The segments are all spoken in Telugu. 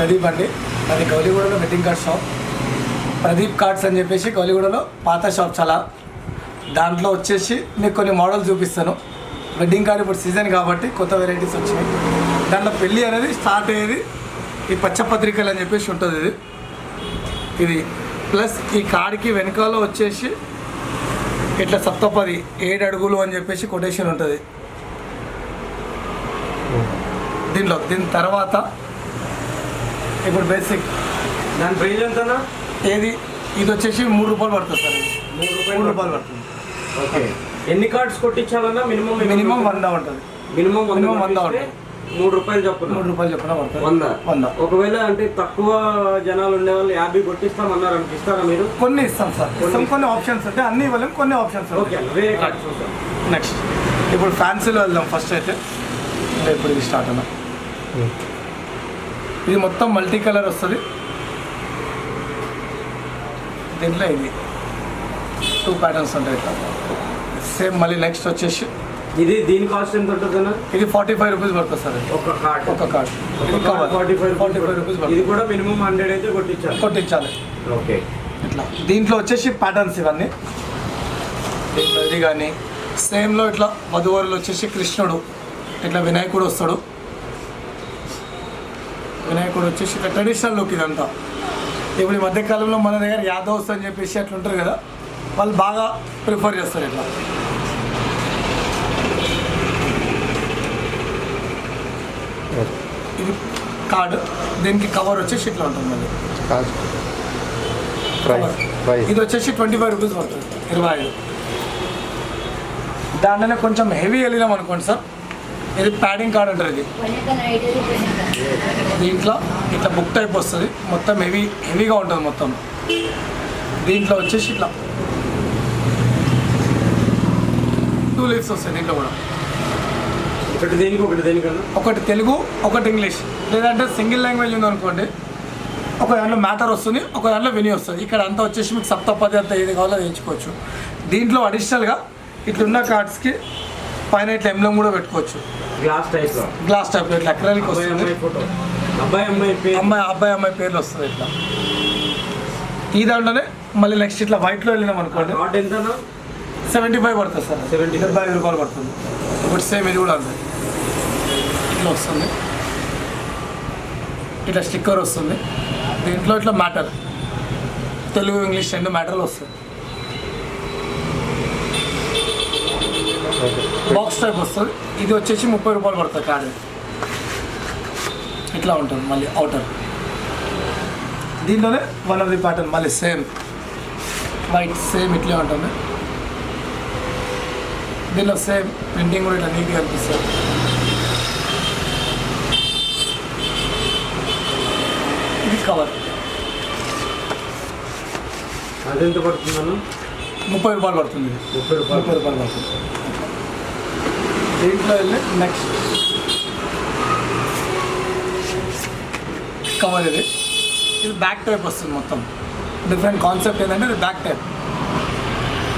ప్రదీప్ అండి. అది గౌలిగూడలో wedding card shop. Pradeep cards అని చెప్పేసి గౌలిగూడలో పాత షాప్ చాలా. దాంట్లో వచ్చేసి మీకు కొన్ని మోడల్స్ చూపిస్తాను. వెడ్డింగ్ కార్డ్ ఇప్పుడు సీజన్ కాబట్టి కొత్త వెరైటీస్ వచ్చినాయి. దాంట్లో పెళ్ళి అనేది స్టార్ట్ అయ్యేది ఈ పచ్చపత్రికలు అని చెప్పేసి ఉంటుంది. ఇది ప్లస్ ఈ కార్డ్కి వెనకాల వచ్చేసి ఇట్లా సప్తపది 7 అడుగులు అని చెప్పేసి కొటేషన్ ఉంటుంది దీనిలో. దీని తర్వాత ఇప్పుడు బేసిక్ దాని ప్రైజ్ ఎంతనా? ఏది ఇది వచ్చేసి 3 రూపాయలు పడుతుంది సార్. 3 రూపాయలు పడుతుంది. ఓకే. ఎన్ని కార్డ్స్ కొట్టించాలన్నా మినిమం 100 ఉంటుంది. మినిమం 100 ఉంటుంది. 3 రూపాయలు చొప్పున 3 రూపాయలు చొప్పున పడుతుంది. 100. ఒకవేళ అంటే తక్కువ జనాలు ఉండే వాళ్ళు 50 కొట్టిస్తామన్నారు అంటే ఇస్తారా మీరు? కొన్ని ఇస్తాం సార్. ఇస్తాం. కొన్ని ఆప్షన్స్ ఉంటాయి. అన్ని ఇవ్వలేం, కొన్ని ఆప్షన్స్ ఓకే. వేరే కార్డ్స్ చూస్తాం. నెక్స్ట్ ఇప్పుడు ఫ్యాన్సీలో వెళ్దాం. ఫస్ట్ అయితే ఇప్పుడు ఇది స్టార్ట్ అన్న. ఇది మొత్తం మల్టీ కలర్ వస్తుంది. దీంట్లో ఇది 2 ప్యాటర్న్స్ ఉంటాయి ఇట్లా సేమ్. మళ్ళీ నెక్స్ట్ వచ్చేసి దీని కాస్ట్ ఎంత ఉంటుందన్నా? ఇది 45 రూపీస్ పడుతుంది సార్. ఒక కార్డ్ 45 రూపీస్. ఇది కూడా మినిమం 100 అయితే కొట్టించాలి. ఓకే. ఇట్లా దీంట్లో వచ్చేసి ప్యాటర్న్స్ ఇవన్నీ. దీంట్లో ఇది కానీ సేమ్లో ఇట్లా వధువరులు వచ్చేసి కృష్ణుడు, ఇట్లా వినాయకుడు వస్తాడు. వినాయకుడు వచ్చేసి ఇట్లా ట్రెడిషనల్ లుక్. ఇదంతా ఇప్పుడు ఈ మధ్యకాలంలో మన దగ్గర యాదవ్స్ అని చెప్పేసి అట్లా ఉంటారు కదా, వాళ్ళు బాగా ప్రిఫర్ చేస్తారు ఇట్లా. ఇది కార్డు. దీనికి కవర్ వచ్చేసి ఇట్లా ఉంటుంది. మళ్ళీ ఇది వచ్చేసి 25 రూపీస్ పడుతుంది. 25. దాంట్లోనే కొంచెం హెవీ వెళ్ళినాం అనుకోండి సార్, ఇది ప్యాడింగ్ కార్డ్ అంటారు. ఇది దీంట్లో ఇట్లా బుక్ టైప్ వస్తుంది. మొత్తం హెవీగా ఉంటుంది మొత్తం. దీంట్లో వచ్చేసి ఇట్లా 2 లీవ్స్ వస్తాయి. దీంట్లో కూడా ఒకటి తెలుగు, ఒకటి ఇంగ్లీష్, లేదంటే సింగిల్ లాంగ్వేజ్ ఉందనుకోండి, ఒక దాంట్లో మ్యాటర్ వస్తుంది, ఒక దాంట్లో విని వస్తుంది. ఇక్కడ అంతా వచ్చేసి మీకు సప్తపది అంతా ఏది కావాలో వేయించుకోవచ్చు. దీంట్లో అడిషనల్గా ఇట్లున్న కార్డ్స్కి పైన ఇట్లా ఎంబ్లం కూడా పెట్టుకోవచ్చు. గ్లాస్ టైప్ ఇట్లా అక్రాలిక్ వస్తుంది. అబ్బాయి అమ్మాయి పేర్లు వస్తుంది ఇట్లా. ఈ దాంట్లోనే మళ్ళీ నెక్స్ట్ ఇట్లా వైట్లో వెళ్ళినాం అనుకోండి, 75 పడుతుంది సార్. 75 రూపాయలు పడుతుంది. ఇప్పుడు సేమ్ ఇది కూడా ఉంది. ఇట్లా వస్తుంది, ఇట్లా స్టిక్కర్ వస్తుంది. దీంట్లో ఇట్లా మ్యాటర్ తెలుగు, ఇంగ్లీష్ 2 మ్యాటర్లు వస్తుంది. బాక్స్ టైప్ వస్తుంది. ఇది వచ్చేసి 30 రూపాయలు పడుతుంది కార్డు. ఇట్లా ఉంటుంది. మళ్ళీ అవుటర్ దీంట్లోనే వన్ ఆఫ్ ది ప్యాటర్న్ మళ్ళీ సేమ్ వైట్, సేమ్ ఇట్లే ఉంటుంది. దీనిలో సేమ్ ప్రింటింగ్ కూడా ఇట్లా నీట్గా అనిపిస్తుంది. ఇది కవర్. అదెంత పడుతుందన్న? 30 రూపాయలు పడుతుంది. 30 రూపాయలు పడుతుంది. దీంట్లో వెళ్ళి నెక్స్ట్ కవర్. ఇది బ్యాక్ టైప్ వస్తుంది. మొత్తం డిఫరెంట్ కాన్సెప్ట్ ఏంటంటే ఇది బ్యాక్ టైప్.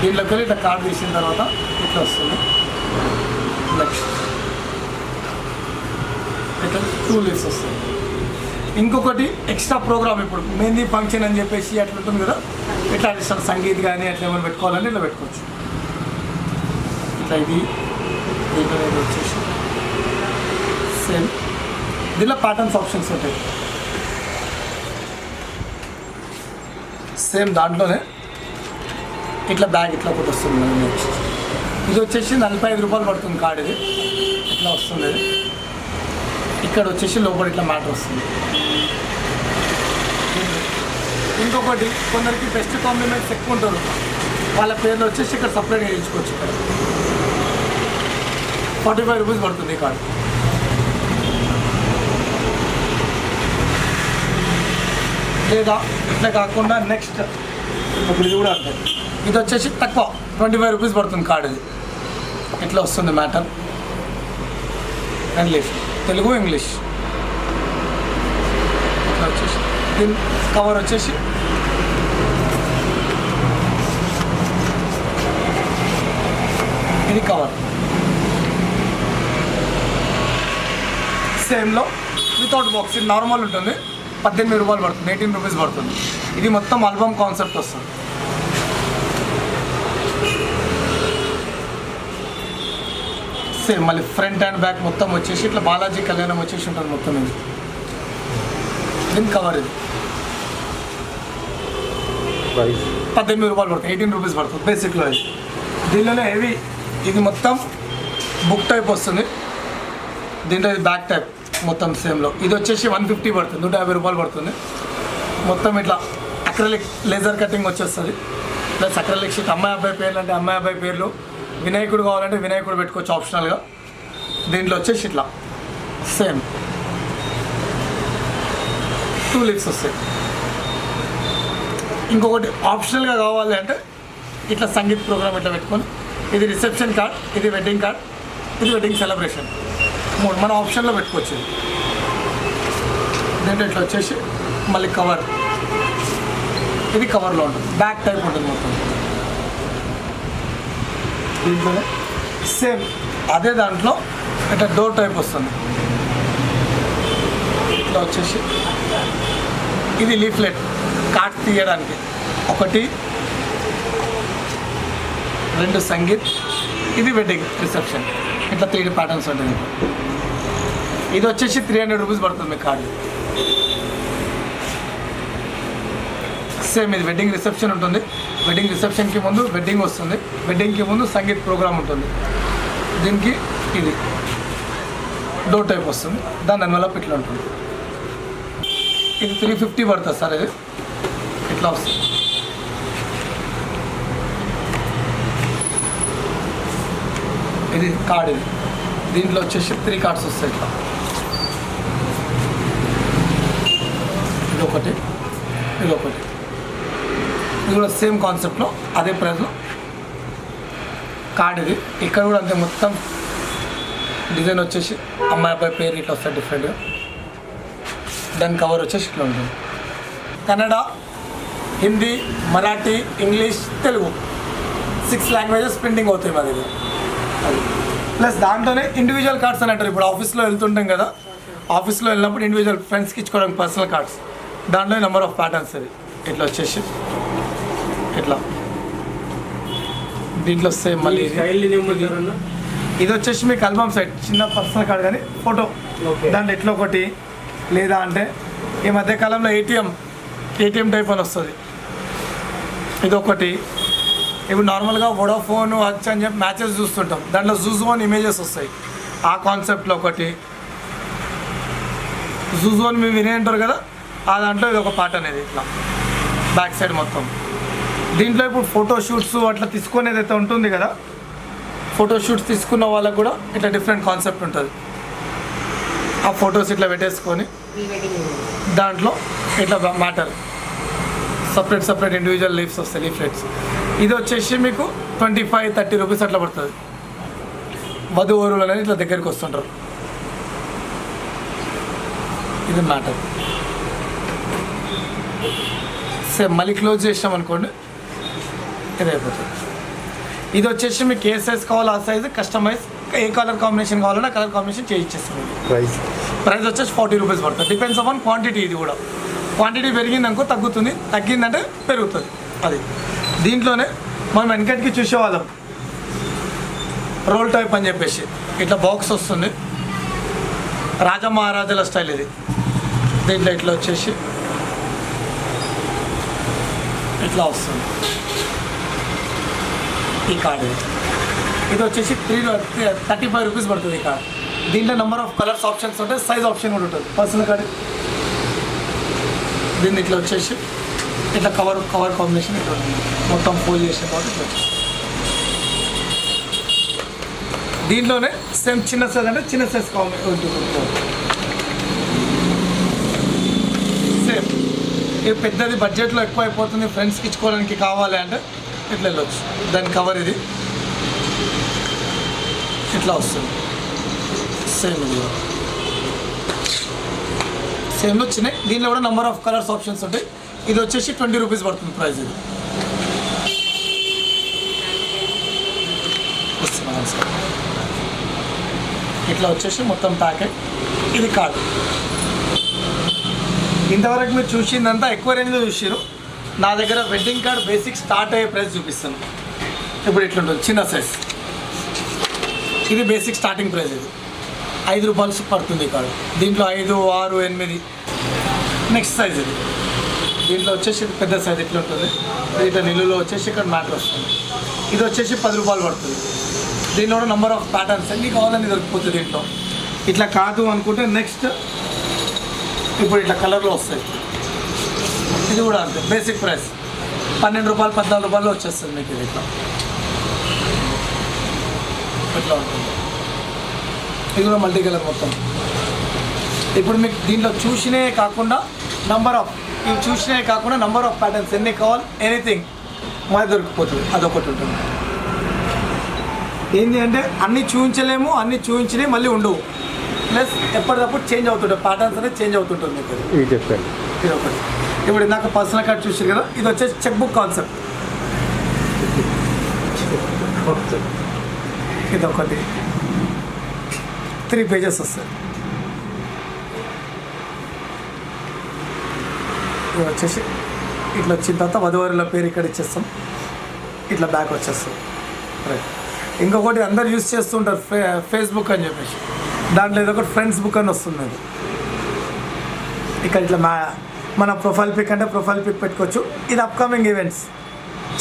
దీంట్లోకి వెళ్ళి ఇట్లా కార్డ్ తీసిన తర్వాత ఇట్లా వస్తుంది. నెక్స్ట్ ఇట్లా 2 లీవ్స్ వస్తుంది. ఇంకొకటి ఎక్స్ట్రా ప్రోగ్రామ్, ఇప్పుడు మెహందీ ఫంక్షన్ అని చెప్పేసి అట్లా ఉంటుంది కదా, ఇట్లా అడిషనల్ సంగీత్ కానీ అట్లా ఏమైనా పెట్టుకోవాలంటే ఇట్లా పెట్టుకోవచ్చు. ఇట్లా ఇది దీంట్లో వచ్చేసి సేమ్. దీంట్లో ప్యాటర్న్స్ ఆప్షన్స్ ఉంటాయి. సేమ్ దాంట్లోనే ఇట్లా బ్యాగ్ ఇట్లా ఒకటి వస్తుంది. నెక్స్ట్ ఇది వచ్చేసి 45 రూపాయలు పడుతుంది కార్డ్. ఇది ఇట్లా వస్తుంది. ఇక్కడ వచ్చేసి లోపల ఇట్లా మ్యాటర్ వస్తుంది. ఇంకొకటి కొందరికి బెస్ట్ కాంప్లిమెంట్స్ ఎక్కువ ఉంటారు, వాళ్ళ పేర్లు వచ్చేసి ఇక్కడ సపరేట్గా వేయించుకోవచ్చు. ఇక్కడ 45 రూపీస్ పడుతుంది ఈ కార్డు. లేదా ఇట్లా కాకుండా నెక్స్ట్ ఇప్పుడు ఇది కూడా ఉంటుంది. ఇది వచ్చేసి తక్కువ 25 రూపీస్ పడుతుంది కార్డు. ఇది ఇట్లా వస్తుంది మ్యాటర్. English, Telugu, English. ఇట్లా వచ్చేసి దీని కవర్ వచ్చేసి ఇది కవర్. సేమ్లో వితౌట్ బాక్స్. ఇది నార్మల్ ఉంటుంది. 18 రూపాయలు పడుతుంది, 18 రూపీస్ పడుతుంది. ఇది మొత్తం ఆల్బమ్ కాన్సెప్ట్ వస్తుంది. సేమ్ మళ్ళీ ఫ్రంట్ అండ్ బ్యాక్ మొత్తం వచ్చేసి ఇట్లా బాలాజీ కళ్యాణం వచ్చేసి ఉంటుంది మొత్తం. ఇది దీని కవర్ ఇది 18 రూపాయలు పడుతుంది, 18 రూపీస్ పడుతుంది బేసిక్లో. ఇది దీనిలోనే హెవీ, ఇది మొత్తం బుక్ టైప్ వస్తుంది. దీంట్లో ఇది బ్యాక్ టైప్ మొత్తం సేమ్లో. ఇది వచ్చేసి 150 పడుతుంది, 150 రూపాయలు పడుతుంది. మొత్తం ఇట్లా అక్రలిక్ లేజర్ కటింగ్ వచ్చేస్తుంది. Plus acrylic sheet. అమ్మాయి అబ్బాయి పేర్లు అంటే అమ్మాయి అబ్బాయి పేర్లు, వినాయకుడు కావాలంటే వినాయకుడు పెట్టుకోవచ్చు ఆప్షనల్గా. దీంట్లో వచ్చేసి ఇట్లా సేమ్ 2 లీవ్స్ వస్తాయి. ఇంకొకటి ఆప్షనల్గా కావాలి అంటే ఇట్లా సంగీత్ ప్రోగ్రామ్ ఇట్లా పెట్టుకొని, ఇది రిసెప్షన్ కార్డ్, ఇది వెడ్డింగ్ కార్డ్, ఇది వెడ్డింగ్ సెలబ్రేషన్, 3 మన ఆప్షన్లో పెట్టుకోవచ్చు. దీంట్లో ఇట్లా వచ్చేసి మళ్ళీ కవర్, ఇది కవర్లో ఉంటుంది, బ్యాక్ టైప్ ఉంటుంది మొత్తం. దీంట్లోనే సేమ్ అదే దాంట్లో ఇట్లా డోర్ టైప్ వస్తుంది. ఇట్లా వచ్చేసి ఇది లీఫ్లెట్ కార్డ్ తీయడానికి, 1 2 సంగీత్, ఇది వెడ్డింగ్ రిసెప్షన్. ఇట్లా 3 ప్యాటర్న్స్ ఉంటుంది. ఇది వచ్చేసి 300 రూపీస్ పడుతుంది మీ కార్డు. సేమ్ ఇది వెడ్డింగ్ రిసెప్షన్ ఉంటుంది. వెడ్డింగ్ రిసెప్షన్కి ముందు వెడ్డింగ్ వస్తుంది, వెడ్డింగ్కి ముందు సంగీత్ ప్రోగ్రామ్ ఉంటుంది. దీనికి ఇది డోర్ టైప్ వస్తుంది, దాని ఎన్వలప్ ఇట్లా ఉంటుంది. ఇది 350 పడుతుంది సార్. ఇది ఇట్లా వస్తుంది. ఇది కార్డ్, ఇది దీంట్లో వచ్చేసి 3 కార్డ్స్ వస్తాయి. ఇట్లా ఇది ఒకటి, ఇది ఒకటి, ఇది కూడా సేమ్ కాన్సెప్ట్లో అదే ప్రైస్లో కార్డ్. ఇది ఇక్కడ కూడా అంతే, మొత్తం డిజైన్ వచ్చేసి అమ్మాయి అబ్బాయి పేరు ఇట్లా వస్తాయి డిఫరెంట్గా. దాని కవర్ వచ్చేసి ఇట్లా ఉంటుంది. Kannada, Hindi, Marathi, English, Telugu 6 languages printing అవుతాయి మా దగ్గర. అది ప్లస్ దాంట్లోనే ఇండివిజువల్ కార్డ్స్ అని అంటారు. ఇప్పుడు ఆఫీస్లో వెళ్తుంటాం కదా, ఆఫీస్లో వెళ్ళినప్పుడు ఇండివిజువల్ ఫ్రెండ్స్కి ఇచ్చుకోవడానికి పర్సనల్ కార్డ్స్, దాంట్లో నెంబర్ ఆఫ్ ప్యాటర్న్స్. అది ఇట్లా వచ్చేసి ఇట్లా. దీంట్లో సేమ్ మళ్ళీ ఇది వచ్చేసి మీకు ఆల్బమ్ సెట్, చిన్న పర్సనల్ కార్డ్ కానీ ఫోటో, దాంట్లో ఇట్లా ఒకటి. లేదా అంటే ఈ మధ్యకాలంలో ఏటీఎం టైప్ అని వస్తుంది, ఇదొకటి. ఇప్పుడు నార్మల్గా వోడాఫోన్ వచ్చి అని చెప్పి మ్యాచెస్ చూస్తుంటాం, దాంట్లో జూజోన్ ఇమేజెస్ వస్తాయి. ఆ కాన్సెప్ట్లో ఒకటి. జూజోన్ మీరు వినే ఉంటారు కదా, ఆ దాంట్లో ఇది ఒక పార్ట్ అనేది ఇట్లా బ్యాక్ సైడ్ మొత్తం. దీంట్లో ఇప్పుడు ఫోటోషూట్స్ అట్లా తీసుకునేది అయితే ఉంటుంది కదా, ఫోటోషూట్స్ తీసుకున్న వాళ్ళకు కూడా ఇట్లా డిఫరెంట్ కాన్సెప్ట్ ఉంటుంది. ఆ ఫొటోస్ ఇట్లా పెట్టేసుకొని దాంట్లో ఇట్లా మ్యాటర్ సపరేట్ ఇండివిజువల్ లీవ్స్ వస్తాయి, లీఫ్లెట్స్. ఇది వచ్చేసి మీకు 25-30 రూపీస్ అట్లా పడుతుంది. వధువరులు అనేది ఇట్లా దగ్గరికి వస్తుంటారు. ఇది మ్యాటర్. సేమ్ మళ్ళీ క్లోజ్ చేసాం అనుకోండి, ఇది అయిపోతుంది. ఇది వచ్చేసి మీకు ఏ సైజ్ కావాలో ఆ సైజు కస్టమైజ్, ఏ కలర్ కాంబినేషన్ కావాలన్నా కలర్ కాంబినేషన్ చేయించేస్తాం. ప్రైస్ వచ్చేసి 40 రూపీస్ పడుతుంది. Depends upon quantity. ఇది కూడా క్వాంటిటీ పెరిగిందనుకో తగ్గుతుంది, తగ్గిందంటే పెరుగుతుంది. అది దీంట్లోనే మనం వెనకటికి చూసేవాళ్ళం రోల్ టైప్ అని చెప్పేసి, ఇట్లా బాక్స్ వస్తుంది, రాజా మహారాజుల స్టైల్. ఇది దీంట్లో ఇట్లా వచ్చేసి ఇట్లా వస్తుంది ఈ కార్డు. ఇది వచ్చేసి 35 రూపీస్ పడుతుంది ఈ కార్డు. దీంట్లో నెంబర్ ఆఫ్ కలర్స్ ఆప్షన్స్ ఉంటాయి, సైజ్ ఆప్షన్ కూడా ఉంటుంది. పర్సనల్ కార్డు దీన్ని ఇట్లా వచ్చేసి ఇట్లా కవర్ కాంబినేషన్ ఇట్లా మొత్తం ఫోల్డ్ చేసే కాబట్టి ఇట్లా వచ్చేసి. దీంట్లోనే సేమ్ చిన్న సైజ్ అంటే చిన్న సైజ్ ఉంటుంది. సేమ్ ఇది పెద్దది బడ్జెట్లో ఎక్కువ అయిపోతుంది, ఫ్రెండ్స్కి ఇచ్చుకోవడానికి కావాలి అంటే ఇట్లా వెళ్ళొచ్చు. దాని కవర్ ఇది ఇట్లా వస్తుంది. సేమ్ ఇది సేమ్లో వచ్చినాయి. దీనిలో కూడా నెంబర్ ఆఫ్ కలర్స్ ఆప్షన్స్ ఉంటాయి. ఇది వచ్చేసి 20 రూపీస్ పడుతుంది ప్రైస్. ఇది ఇట్లా వచ్చేసి మొత్తం ప్యాకెట్. ఇది కార్డు ఇంతవరకు మీరు చూసిందంతా ఎక్కువ రేంజ్లో చూసారు. నా దగ్గర వెడ్డింగ్ కార్డ్ బేసిక్ స్టార్ట్ అయ్యే ప్రైస్ చూపిస్తాను. ఇప్పుడు ఇట్లుంటుంది చిన్న సైజ్, ఇది బేసిక్ స్టార్టింగ్ ప్రైస్. ఇది ₹5 పడుతుంది ఈ కార్డు. దీంట్లో 5, 6, 8. నెక్స్ట్ సైజ్ ఇది, దీంట్లో వచ్చేసి పెద్ద సైజ్ ఇట్లా ఉంటుంది. ఇట్లా నిల్లులో వచ్చేసి ఇక్కడ మ్యాటర్ వస్తుంది. ఇది వచ్చేసి ₹10 పడుతుంది. దీనిలో కూడా నెంబర్ ఆఫ్ ప్యాటర్న్స్ అన్నీ కావాలని దొరికిపోతుంది దీంట్లో. ఇట్లా కాదు అనుకుంటే నెక్స్ట్ ఇప్పుడు ఇట్లా కలర్లో వస్తాయి. ఇది కూడా అంతే బేసిక్ ప్రైస్ ₹12, ₹14 వచ్చేస్తుంది మీకు. ఇది ఇట్లా ఉంటుంది. ఇది కూడా మల్టీ కలర్ మొత్తం. ఇప్పుడు మీకు దీంట్లో చూసినవి కాకుండా నంబర్ ఆఫ్ ప్యాటర్న్స్ ఎన్ని కావాలి ఎనీథింగ్ మాది దొరికిపోతుంది. అదొకటి ఉంటుంది. ఏంటి అంటే అన్నీ చూపించలేము, అన్నీ చూపించినవి మళ్ళీ ఉండవు. ప్లస్ ఎప్పటికప్పుడు చేంజ్ అవుతుంటాయి, ప్యాటర్న్స్ అనేది చేంజ్ అవుతుంటుంది మీకు. ఇది ఒకటి. ఇప్పుడు ఇందాక పర్సనల్ కార్డ్ చూసారు కదా, ఇది వచ్చేసి చెక్ బుక్ కాన్సెప్ట్. ఇది ఒకటి 3 పేజెస్ వస్తాయి. ఇది వచ్చేసి ఇట్లా వచ్చిన తర్వాత వధువరుల పేరు ఇక్కడ ఇచ్చేస్తాం. ఇట్లా బ్యాక్ వచ్చేస్తాం. రైట్. ఇంకొకటి అందరు యూజ్ చేస్తుంటారు ఫేస్బుక్ అని చెప్పేసి, దాంట్లో ఏదో ఒకటి ఫ్రెండ్స్ బుక్ అని వస్తుంది. అది ఇక్కడ ఇట్లా మన ప్రొఫైల్ పిక్ అంటే ప్రొఫైల్ పిక్ పెట్టుకోవచ్చు. ఇది అప్కమింగ్ ఈవెంట్స్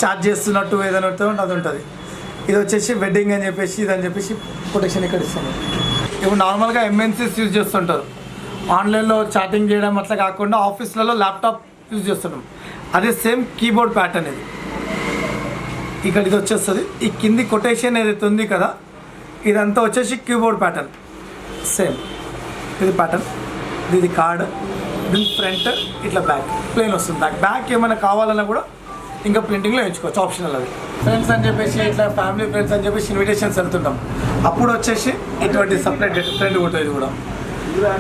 చార్జ్ చేస్తున్నట్టు ఏదైనా అది ఉంటుంది. ఇది వచ్చేసి వెడ్డింగ్ అని చెప్పేసి ఇదని చెప్పేసి కొటేషన్ ఇక్కడ ఇస్తాను. ఇప్పుడు నార్మల్గా ఎంఎన్సీస్ యూజ్ చేస్తుంటారు, ఆన్లైన్లో చాటింగ్ చేయడం అట్లా కాకుండా ఆఫీస్లలో ల్యాప్టాప్ యూజ్ చేస్తున్నాం. అదే సేమ్ కీబోర్డ్ ప్యాటర్న్ ఇది. ఇక్కడ ఇది వచ్చేస్తుంది. ఈ కింది కొటేషన్ ఏదైతే ఉంది కదా, ఇదంతా వచ్చేసి కీబోర్డ్ ప్యాటర్న్ సేమ్. ఇది ప్యాటర్న్, ఇది కార్డ్, దీని ఫ్రంట్ ఇట్లా బ్యాక్ ప్లేన్ వస్తుంది. బ్యాక్ ఏమైనా కావాలన్నా కూడా ఇంకా ప్రింటింగ్లో ఎంచుకోవచ్చు, ఆప్షనల్. అది ఫ్రెండ్స్ అని చెప్పేసి ఇట్లా ఫ్యామిలీ ఫ్రెండ్స్ అని చెప్పేసి ఇన్విటేషన్స్ వెళ్తుంటాం. అప్పుడు వచ్చేసి ఇటువంటి సపరేట్ ఫ్రెండ్ ఉంటుంది. ఇది కూడా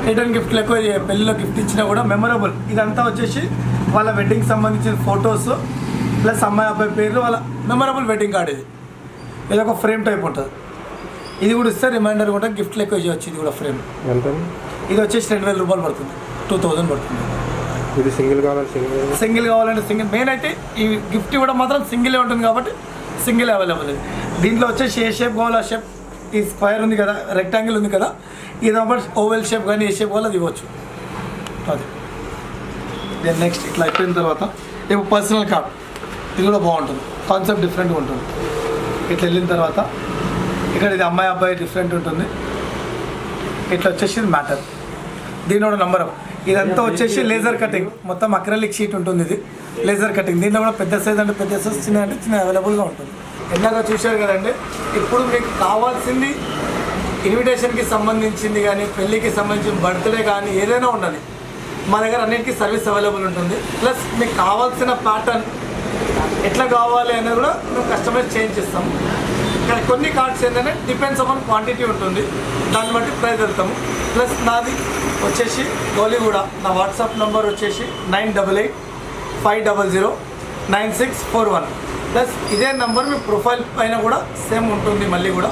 రిటర్న్ గిఫ్ట్లు ఎక్కువ పెళ్ళిలో గిఫ్ట్ ఇచ్చినా కూడా మెమరబుల్. ఇదంతా వచ్చేసి వాళ్ళ వెడ్డింగ్ సంబంధించిన ఫొటోస్ ప్లస్ అమ్మాయి అబ్బాయి పేర్లు, వాళ్ళ మెమరబుల్ వెడ్డింగ్ కార్డ్. ఇది ఒక ఫ్రేమ్ టైప్ ఉంటుంది. ఇది కూడా ఇస్తే రిమైండర్ కూడా గిఫ్ట్లు ఎక్కువ చేయవచ్చు. ఇది కూడా ఫ్రేమ్. ఇది వచ్చేసి ₹2,000 పడుతుంది, 2000 పడుతుంది. ఇది సింగిల్ కావాలంటే సింగిల్. మెయిన్ అయితే ఈ గిఫ్ట్ ఇవ్వడం మాత్రం సింగిలే ఉంటుంది కాబట్టి సింగిల్ అవైలబుల్. దీంట్లో వచ్చేసి ఏ షేప్ కావాలో ఆ షేప్. ఈ స్క్వేర్ ఉంది కదా, రెక్టాంగిల్ ఉంది కదా, ఇది ఓవెల్ షేప్ కానీ ఏ షేప్ కావాలో అది ఇవ్వచ్చు. అది దెన్ నెక్స్ట్ ఇట్లా అయిపోయిన తర్వాత ఇప్పుడు పర్సనల్ కార్డ్. ఇది కూడా బాగుంటుంది, కాన్సెప్ట్ డిఫరెంట్గా ఉంటుంది. ఇట్లా వెళ్ళిన తర్వాత ఇక్కడ ఇది అమ్మాయి అబ్బాయి డిఫరెంట్ ఉంటుంది. ఇట్లా వచ్చేసి మ్యాటర్. దీని కూడా నంబర్. ఇదంతా వచ్చేసి లేజర్ కటింగ్, మొత్తం అక్రలిక్ షీట్ ఉంటుంది. ఇది లేజర్ కటింగ్. దీంట్లో కూడా పెద్ద సైజ్ అంటే పెద్ద సైజ్, చిన్న అంటే చిన్న అవైలబుల్గా ఉంటుంది. ఇందాక చూశారు కదండి. ఇప్పుడు మీకు కావాల్సింది ఇన్విటేషన్కి సంబంధించింది కానీ పెళ్ళికి సంబంధించిన బర్త్డే కానీ ఏదైనా ఉండాలి, మా దగ్గర అన్నిటికీ సర్వీస్ అవైలబుల్ ఉంటుంది. ప్లస్ మీకు కావాల్సిన ప్యాటర్న్ ఎట్లా కావాలి అనేది కూడా మేము కస్టమైజ్ చేంజ్ చేస్తాము. కానీ కొన్ని కార్డ్స్ ఏంటంటే డిపెండ్స్ అపాన్ క్వాంటిటీ ఉంటుంది, దాన్ని బట్టి ప్రైస్ వెళ్తాము. ప్లస్ నాది వచ్చేసి గోలిగూడ. నా వాట్సాప్ నెంబర్ వచ్చేసి 9885009641. ప్లస్ ఇదే నెంబర్ మీ ప్రొఫైల్ పైన కూడా సేమ్ ఉంటుంది. మళ్ళీ కూడా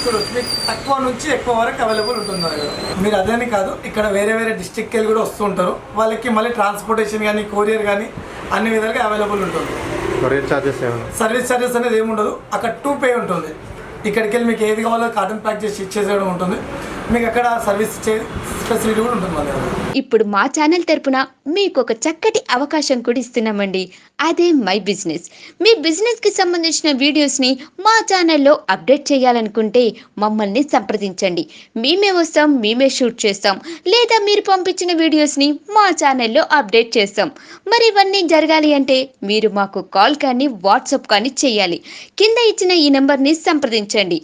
చూడవచ్చు, మీకు తక్కువ నుంచి ఎక్కువ వరకు అవైలబుల్ ఉంటుంది మన దగ్గర. మీరు అదేని కాదు, ఇక్కడ వేరే వేరే డిస్ట్రిక్ట్కి వెళ్ళి కూడా వస్తూ ఉంటారు. వాళ్ళకి మళ్ళీ ట్రాన్స్పోర్టేషన్ కానీ కొరియర్ కానీ అన్ని విధాలుగా అవైలబుల్ ఉంటుంది. సర్వీస్ ఛార్జెస్ అనేది ఏముండదు. అక్కడ 2 పే ఉంటుంది. ఇక్కడికి వెళ్ళి మీకు ఏది కావాలో కాటన్ ప్యాక్ చేసి ఇచ్చేసేయడం ఉంటుంది. మీకు అక్కడ సర్వీస్ ఫెసిలిటీ కూడా ఉంటుంది మన దగ్గర. ఇప్పుడు మా ఛానల్ తరపున మీకు ఒక చక్కటి అవకాశం కూడా ఇస్తున్నామండి. అదే మై బిజినెస్. మీ బిజినెస్కి సంబంధించిన వీడియోస్ని మా ఛానల్లో అప్డేట్ చేయాలనుకుంటే మమ్మల్ని సంప్రదించండి. మేమే వస్తాం, మేమే షూట్ చేస్తాం, లేదా మీరు పంపించిన వీడియోస్ని మా ఛానల్లో అప్డేట్ చేస్తాం. మరి ఇవన్నీ జరగాలి అంటే మీరు మాకు కాల్ కానీ వాట్సాప్ కానీ చేయాలి. కింద ఇచ్చిన ఈ నెంబర్ని సంప్రదించండి.